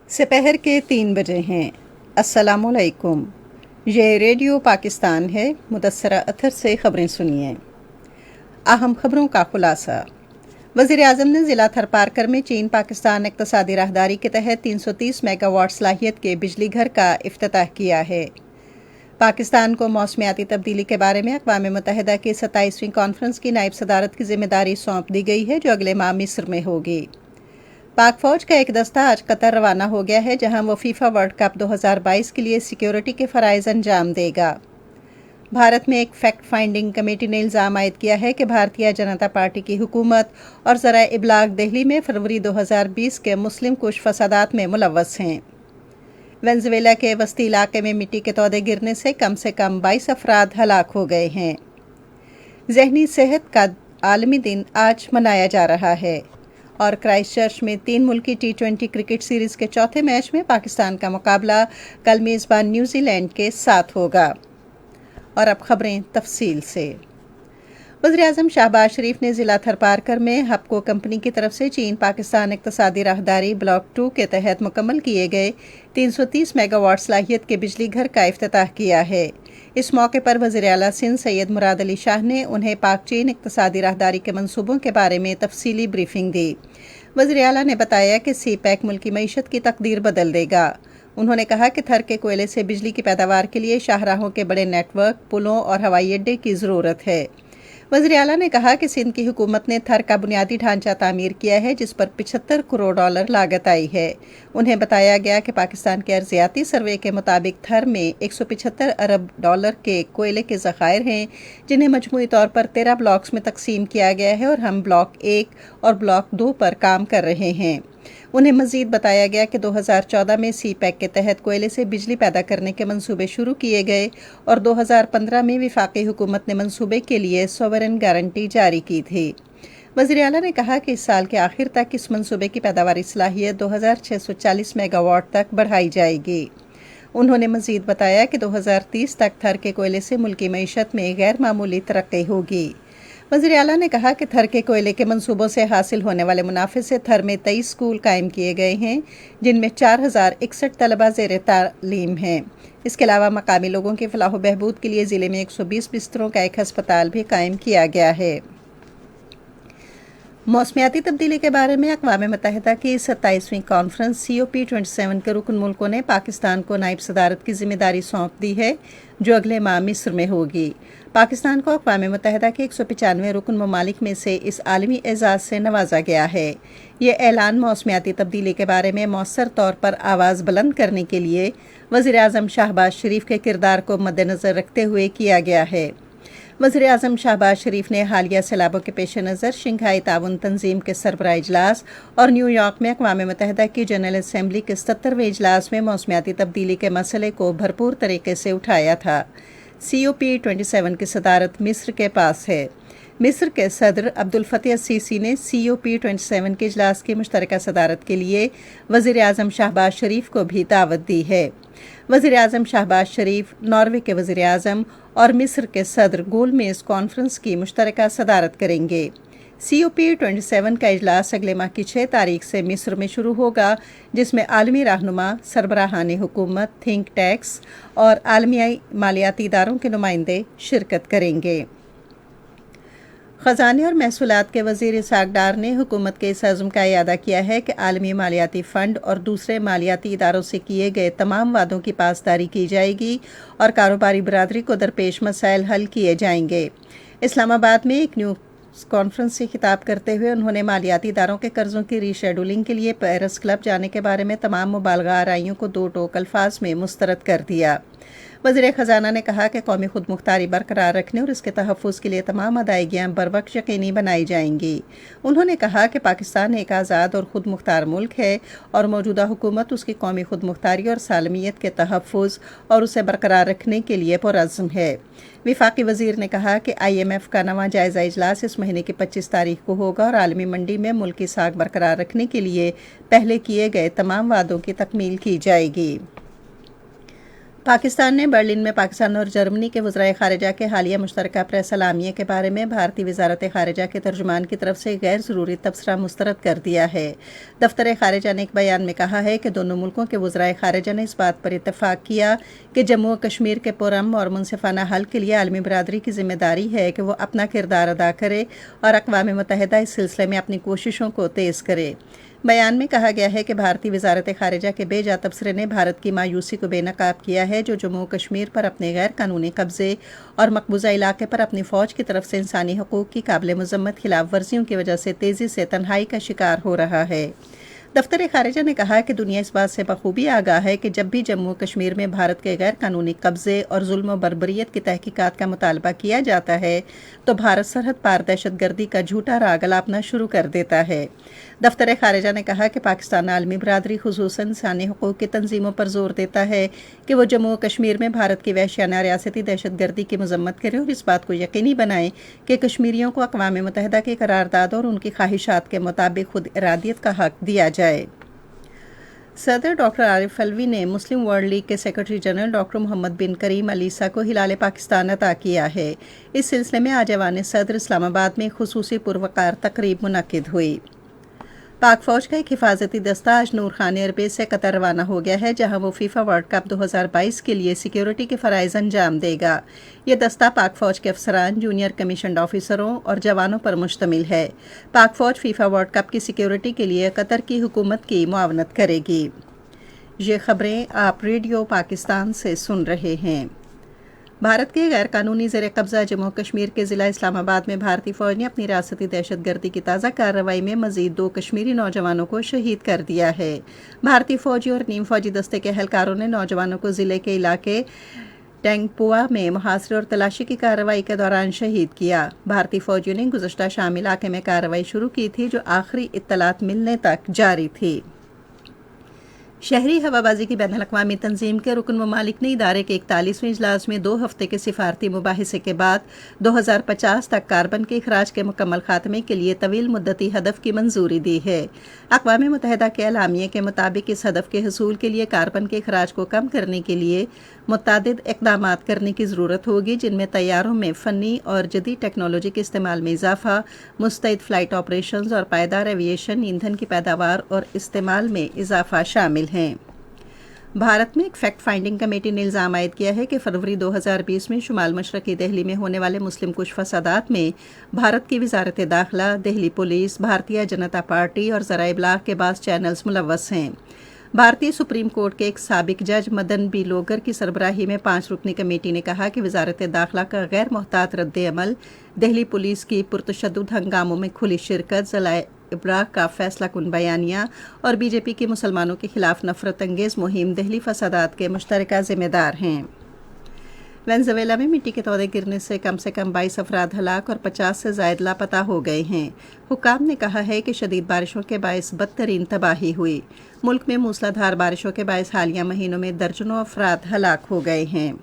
سپہر کے 3 بجے ہیں۔ السلام علیکم۔ یہ ریڈیو پاکستان ہے۔ مدثرہ اطہر سے خبریں سنیے۔ اہم خبروں کا خلاصہ۔ وزیر اعظم نے ضلع تھرپارکر میں چین پاکستان اقتصادی راہداری کے تحت 330 میگا واٹ صلاحیت کے بجلی گھر کا افتتاح کیا ہے۔ پاکستان کو موسمیاتی تبدیلی کے بارے میں اقوام متحدہ کی 27ویں کانفرنس کی نائب صدارت کی ذمہ داری سونپ دی گئی ہے، جو اگلے ماہ مصر میں ہوگی۔ پاک فوج کا ایک دستہ آج قطر روانہ ہو گیا ہے، جہاں وہ فیفا ورلڈ کپ 2022 کے لیے سیکیورٹی کے فرائض انجام دے گا۔ بھارت میں ایک فیکٹ فائنڈنگ کمیٹی نے الزام عائد کیا ہے کہ بھارتیہ جنتا پارٹی کی حکومت اور ذرائع ابلاغ دہلی میں فروری 2020 کے مسلم کش فسادات میں ملوث ہیں۔ وینزویلا کے وسطی علاقے میں مٹی کے تودے گرنے سے کم 22 افراد ہلاک ہو گئے ہیں۔ ذہنی صحت کا عالمی دن آج منایا جا رہا ہے۔ اور کرائسٹ چرچ میں 3 ملکی T20 کرکٹ سیریز کے چوتھے میچ میں پاکستان کا مقابلہ کل میزبان نیوزی لینڈ کے ساتھ ہوگا۔ اور اب خبریں تفصیل سے۔ وزیر اعظم شہباز شریف نے ضلع تھرپارکر میں ہپکو کمپنی کی طرف سے چین پاکستان اقتصادی راہداری بلاک 2 کے تحت مکمل کیے گئے 330 میگا واٹ صلاحیت کے بجلی گھر کا افتتاح کیا ہے۔ اس موقع پر وزیر اعلیٰ سندھ سید مراد علی شاہ نے انہیں پاک چین اقتصادی راہداری کے منصوبوں کے بارے میں تفصیلی بریفنگ دی۔ وزیر اعلیٰ نے بتایا کہ سی پیک ملکی معیشت کی تقدیر بدل دے گا۔ انہوں نے کہا کہ تھر کے کوئلے سے بجلی کی پیداوار کے لیے شاہراہوں کے بڑے نیٹ ورک، پلوں اور ہوائی اڈے کی ضرورت ہے۔ وزیر اعلیٰ نے کہا کہ سندھ کی حکومت نے تھر کا بنیادی ڈھانچہ تعمیر کیا ہے، جس پر 75 کروڑ ڈالر لاگت آئی ہے۔ انہیں بتایا گیا کہ پاکستان کے ارضیاتی سروے کے مطابق تھر میں 175 ارب ڈالر کے کوئلے کے ذخائر ہیں، جنہیں مجموعی طور پر 13 بلاکس میں تقسیم کیا گیا ہے، اور ہم بلاک 1 اور بلاک 2 پر کام کر رہے ہیں۔ انہیں مزید بتایا گیا کہ 2014 میں سی پیک کے تحت کوئلے سے بجلی پیدا کرنے کے منصوبے شروع کیے گئے، اور 2015 میں وفاقی حکومت نے منصوبے کے لیے سوورن گارنٹی جاری کی تھی۔ وزیر اعلیٰ نے کہا کہ اس سال کے آخر تک اس منصوبے کی پیداواری صلاحیت 2640 میگا واٹ تک بڑھائی جائے گی۔ انہوں نے مزید بتایا کہ 2030 تک تھر کے کوئلے سے ملکی معیشت میں غیر معمولی ترقی ہوگی۔ وزیر اعلیٰ نے کہا کہ تھر کے کوئلے کے منصوبوں سے حاصل ہونے والے منافع سے تھر میں 23 اسکول قائم کیے گئے ہیں، جن میں 4061 طلبہ زیر تعلیم ہیں۔ اس کے علاوہ مقامی لوگوں کی فلاح و بہبود کے لیے ضلع میں 120 بستروں کا ایک ہسپتال بھی قائم کیا گیا ہے۔ موسمیاتی تبدیلی کے بارے میں اقوام متحدہ کی 27ویں کانفرنس COP27 کے رکن ملکوں نے پاکستان کو نائب صدارت کی ذمہ داری سونپ دی ہے، جو اگلے ماہ مصر میں ہوگی۔ پاکستان کو اقوام متحدہ کے 195 رکن ممالک میں سے اس عالمی اعزاز سے نوازا گیا ہے۔ یہ اعلان موسمیاتی تبدیلی کے بارے میں مؤثر طور پر آواز بلند کرنے کے لیے وزیر اعظم شہباز شریف کے کردار کو مد نظر رکھتے ہوئے کیا گیا ہے۔ وزیر اعظم شہباز شریف نے حالیہ سیلابوں کے پیش نظر شنگھائی تعاون تنظیم کے سربراہ اجلاس اور نیو یارک میں اقوام متحدہ کی جنرل اسمبلی کے 77ویں اجلاس میں موسمیاتی تبدیلی کے مسئلے کو بھرپور طریقے سے اٹھایا تھا۔ COP27 کی صدارت مصر کے پاس ہے۔ مصر کے صدر عبدالفتح السیسی نے COP27 کے اجلاس کی مشترکہ صدارت کے لیے وزیر اعظم شہباز شریف کو بھی دعوت دی ہے۔ وزیر اعظم شہباز شریف، ناروے کے وزیر اعظم اور مصر کے صدر گول میز کانفرنس کی مشترکہ صدارت کریں گے۔ COP27 کا اجلاس اگلے ماہ کی 6 تاریخ سے مصر میں شروع ہوگا، جس میں عالمی رہنما، سربراہان حکومت، تھنک ٹینکس اور عالمی مالیاتی اداروں کے نمائندے شرکت کریں گے۔ خزانے اور محصولات کے وزیر اسحاق ڈار نے حکومت کے اس عزم کا اعادہ کیا ہے کہ عالمی مالیاتی فنڈ اور دوسرے مالیاتی اداروں سے کیے گئے تمام وعدوں کی پاسداری کی جائے گی اور کاروباری برادری کو درپیش مسائل حل کیے جائیں گے۔ اسلام آباد میں ایک نیوز کانفرنس سے خطاب کرتے ہوئے انہوں نے مالیاتی اداروں کے قرضوں کی ری شیڈولنگ کے لیے پیرس کلب جانے کے بارے میں تمام مبالغہ آرائیوں کو 2 ٹوک الفاظ میں مسترد کر دیا۔ وزیر خزانہ نے کہا کہ قومی خود مختاری برقرار رکھنے اور اس کے تحفظ کے لیے تمام ادائیگیاں بروقت یقینی بنائی جائیں گی۔ انہوں نے کہا کہ پاکستان ایک آزاد اور خود مختار ملک ہے اور موجودہ حکومت اس کی قومی خود مختاری اور سالمیت کے تحفظ اور اسے برقرار رکھنے کے لیے پرعزم ہے۔ وفاقی وزیر نے کہا کہ IMF کا نواں جائزہ اجلاس اس مہینے کی 25 تاریخ کو ہوگا اور عالمی منڈی میں ملک کی ساکھ برقرار رکھنے کے لیے پہلے کیے گئے تمام وعدوں کی تکمیل کی جائے گی۔ पाकिस्तान ने बर्लिन में पाकिस्तान और जर्मनी के वज़राए ख़ारिजा के हालिया मुश्तरका प्रेस एलामिया के बारे में भारतीय वज़ारत ख़ारिजा के तर्जुमान की तरफ से गैर ज़रूरी तबसरा मुस्तरद कर दिया है। दफ्तर ख़ारिजा ने एक बयान में कहा है कि दोनों मुल्कों के वज़राए ख़ारिजा ने इस बात पर इत्तफ़ाक़ किया कि जम्मू और कश्मीर के पुरअमन और मुनसिफ़ाना हल के लिए आलमी बरादरी की ज़िम्मेदारी है कि वो अपना किरदार अदा करे और अक़वाम मुत्तहिदा इस सिलसिले में अपनी कोशिशों को तेज़ करे। बयान में कहा गया है कि भारतीय वज़ारत ख़ारिजा के बेजा तबसरे ने भारत की मायूसी को बेनकाब किया है, जो जम्मू कश्मीर पर अपने गैर कानूनी कब्ज़े और मकबूजा इलाके पर अपनी फ़ौज की तरफ से इंसानी हकूक़ की काबिल मज़म्मत खिलाफ वर्जियों की वजह से तेज़ी से तन्हाई का शिकार हो रहा है। दफ्तर ख़ारिजा ने कहा कि दुनिया इस बात से बखूबी आगाह है कि जब भी जम्मू कश्मीर में भारत के गैर कानूनी कब्ज़े और जुल्म व बर्बरियत की तहकीकात का मुतालबा किया जाता है तो भारत सरहद पार दहशतगर्दी का झूठा राग अलापना शुरू कर देता है। दफ्तर ख़ारिजा ने कहा कि पाकिस्तान आलमी बरादरी खुसूसन इंसानी हकूक़ की तंजीमों पर जोर देता है कि वो जम्मू और कश्मीर में भारत की वहशियाना रियासती दहशतगर्दी की मजम्मत करे और इस बात को यकीनी बनाए कि कश्मीरियों को अक़वाम मुत्तहिदा की करारदाद और उनकी ख्वाहिशात के मुताबिक खुद इरादियत का हक दिया जाए। सदर डॉक्टर आरिफ अलवी ने मुस्लिम वर्ल्ड लीग के सेक्रेटरी जनरल डॉक्टर मोहम्मद बिन करीम अल ईसा को हिलाल पाकिस्तान अता किया है। इस सिलसिले में आज ऐवान सदर इस्लामाबाद में खुसूसी पुरवकार तकरीब मुनक्किद हुई। पाक फ़ौज का एक हिफाजती दस्ता आज नूर खान एयरबेस से कतर रवाना हो गया है, जहां वो फीफा वर्ल्ड कप 2022 के लिए सिक्योरिटी के फ़राइज़ अंजाम देगा। ये दस्ता पाक फ़ौज के अफसरान, जूनियर कमीशन्ड ऑफिसरों और जवानों पर मुश्तमिल है। पाक फ़ौज फीफा वर्ल्ड कप की सिक्योरिटी के लिए कतर की हुकूमत की मुआवनत करेगी। ये खबरें आप रेडियो पाकिस्तान से सुन रहे हैं। भारत के गैर कानूनी ज़ेर कब्ज़ा जम्मू कश्मीर के ज़िला इस्लामाबाद में भारतीय फ़ौज ने अपनी रियासती दहशतगर्दी की ताज़ा कार्रवाई में मज़ीद 2 कश्मीरी नौजवानों को शहीद कर दिया है। भारतीय फ़ौजी और नीम फ़ौजी दस्ते के एहलकारों ने नौजवानों को ज़िले के इलाके टेंगपुआ में मुहासरे और तलाशी की कार्रवाई के दौरान शहीद किया। भारतीय फ़ौजियों ने गुज़श्ता शाम इलाके में कार्रवाई शुरू की थी, जो आखिरी इत्तलात मिलने तक जारी थी। शहरी हवाबाजी की बैनुल-अक़वामी तंजीम के रुकन ममालिक ने इदारे के 41वें इजलास में 2 हफ्ते के सिफारती मुबाहिसे के बाद 2050 तक कार्बन के अखराज के मुकम्मल खात्मे के लिए तवील मुद्दती हदफ की मंजूरी दी है। अक़वाम मुत्तहिदा के एलामिये के मुताबिक इस हदफ के हसूल के लिए कार्बन के अखराज को कम करने के लिए मुतअद्दिद इक़दामात करने की ज़रूरत होगी, जिनमें तैयारों में फ़नी और जदीद टेक्नोलॉजी के इस्तेमाल में इजाफा, मुस्तैद फ़्लाइट ऑपरेशंस और पायदार एविएशन, ईंधन की पैदावार और इस्तेमाल में इजाफा शामिल हैं। भारत में एक फैक्ट फाइंडिंग कमेटी ने इल्ज़ाम आयद किया है कि फरवरी 2020 में शुमाल मशरक़ी दिल्ली में होने वाले मुस्लिम कुश फसादात में भारत की वज़ारत दाखिला, दिल्ली पुलिस, भारतीय जनता पार्टी और ज़राए इब्लाग़ के बाज़ चैनल्स मुलव्वस हैं। भारतीय सुप्रीम कोर्ट के एक साबिक जज मदन बी लोगर की सरबराही में 5 रुकनी कमेटी ने कहा कि वज़ारत दाखिला का गैर मोहतात रद्द-ए-अमल, दिल्ली पुलिस की पुरतशद्दुद हंगामों में खुली शिरकत, ज़राए इब्लाग़ का फैसला कुन बयानिया और बीजेपी की मुसलमानों के खिलाफ नफरत अंगेज़ मुहिम दिल्ली फसादात के मुश्तरका ज़िम्मेदार हैं। वेनेज़ुएला में मिट्टी के तौदे गिरने से कम 22 अफराद हलाक और 50 से ज़ायद लापता हो गए हैं। हुक्काम ने कहा है कि शदीद बारिशों के बायस बदतरीन तबाही हुई। मुल्क में मूसलाधार बारिशों के बायस हालिया महीनों में दर्जनों अफराद हलाक हो गए हैं।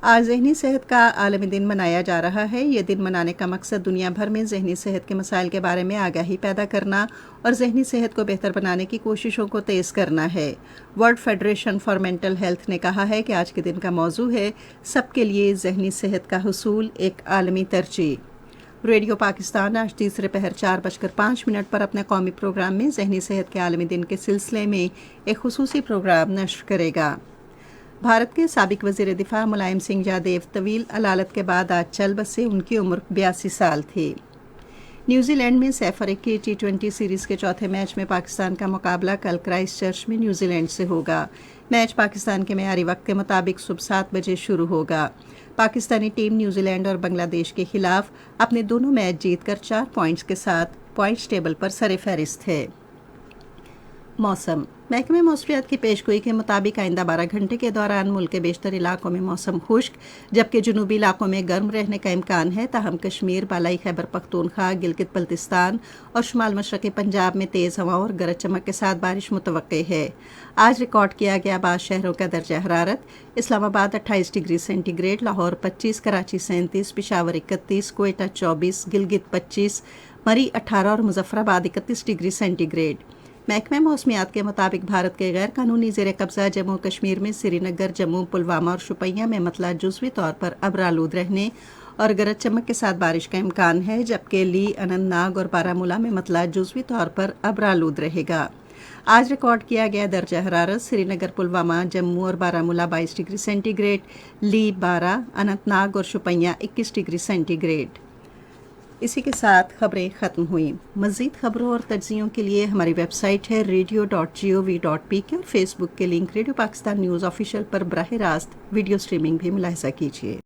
आज ज़हनी सेहत का आलमी दिन मनाया जा रहा है। ये दिन मनाने का मकसद दुनिया भर में ज़हनी सेहत के मसाइल के बारे में आगाही पैदा करना और ज़हनी सेहत को बेहतर बनाने की कोशिशों को तेज़ करना है। World federation for mental health ने कहा है कि आज के दिन का मौजू है सबके लिए ज़हनी सेहत का हुसूल, एक आलमी तरजीह। रेडियो पाकिस्तान आज तीसरे पहर 4:05 पर अपने कौमी प्रोग्राम में ज़हनी सेहत के आलमी दिन के सिलसिले में एक खुसूसी प्रोग्राम नश्र करेगा। भारत के साबिक वज़ीर दिफा मुलायम सिंह यादव तवील अलालत के बाद आज चल बसे। उनकी उम्र 82 साल थी। न्यूजीलैंड में सैफर की T20 सीरीज़ के चौथे मैच में पाकिस्तान का मुकाबला कल क्राइस्ट चर्च में न्यूजीलैंड से होगा। मैच पाकिस्तान के मेयारी वक्त के मुताबिक सुबह 7 बजे शुरू होगा। पाकिस्तानी टीम न्यूजीलैंड और बांग्लादेश के खिलाफ अपने दोनों मैच जीतकर 4 पॉइंट्स के साथ पॉइंट्स टेबल पर सर-ए-फहरिस्त है। मौसम महकमे मौसमियात की पेशगोई के मुताबिक आइंदा 12 घंटे के दौरान मुल्क के बेशतर इलाकों में मौसम खुश्क, जबकि जुनूबी इलाकों में गर्म रहने का इम्कान है। ताहम कश्मीर, बालाई खैबर पख्तूनख्वा, गिलगित बल्तिस्तान और शुमाल मशरक़ी पंजाब में तेज़ हवाओं और गरज चमक के साथ बारिश मुतवक्के है। आज रिकॉर्ड किया गया बाद शहरों का दर्जा हरारत: इस्लामाबाद 28 डिग्री सेंटीग्रेड, लाहौर 25, कराची 37, पेशावर 31, कोयटा 24, गिलगित 25, मरी 18 और मुजफ्फराबाद 31 डिग्री सेंटीग्रेड। محکمہ موسمیات کے مطابق بھارت کے غیر قانونی زیر قبضہ جموں کشمیر میں سری نگر، جموں، پلوامہ اور شوپیاں میں مطلع جزوی طور پر ابرآلود رہنے اور گرج چمک کے ساتھ بارش کا امکان ہے، جبکہ لیہ، اننت ناگ اور بارہ مولہ میں مطلع جزوی طور پر ابرآلود رہے گا۔ آج ریکارڈ کیا گیا درجہ حرارت سری نگر، پلوامہ، جموں اور Baramulla 22 degree centigrade, Leh 12، Anantnag اور شوپیاں 21 ڈگری سینٹی گریڈ۔ اسی کے ساتھ خبریں ختم ہوئیں۔ مزید خبروں اور تجزیوں کے لیے ہماری ویب سائٹ ہے radio.gov.pk اور فیس بک کے link radio Pakistan news official پر براہ راست ویڈیو سٹریمنگ بھی ملاحظہ کیجیے۔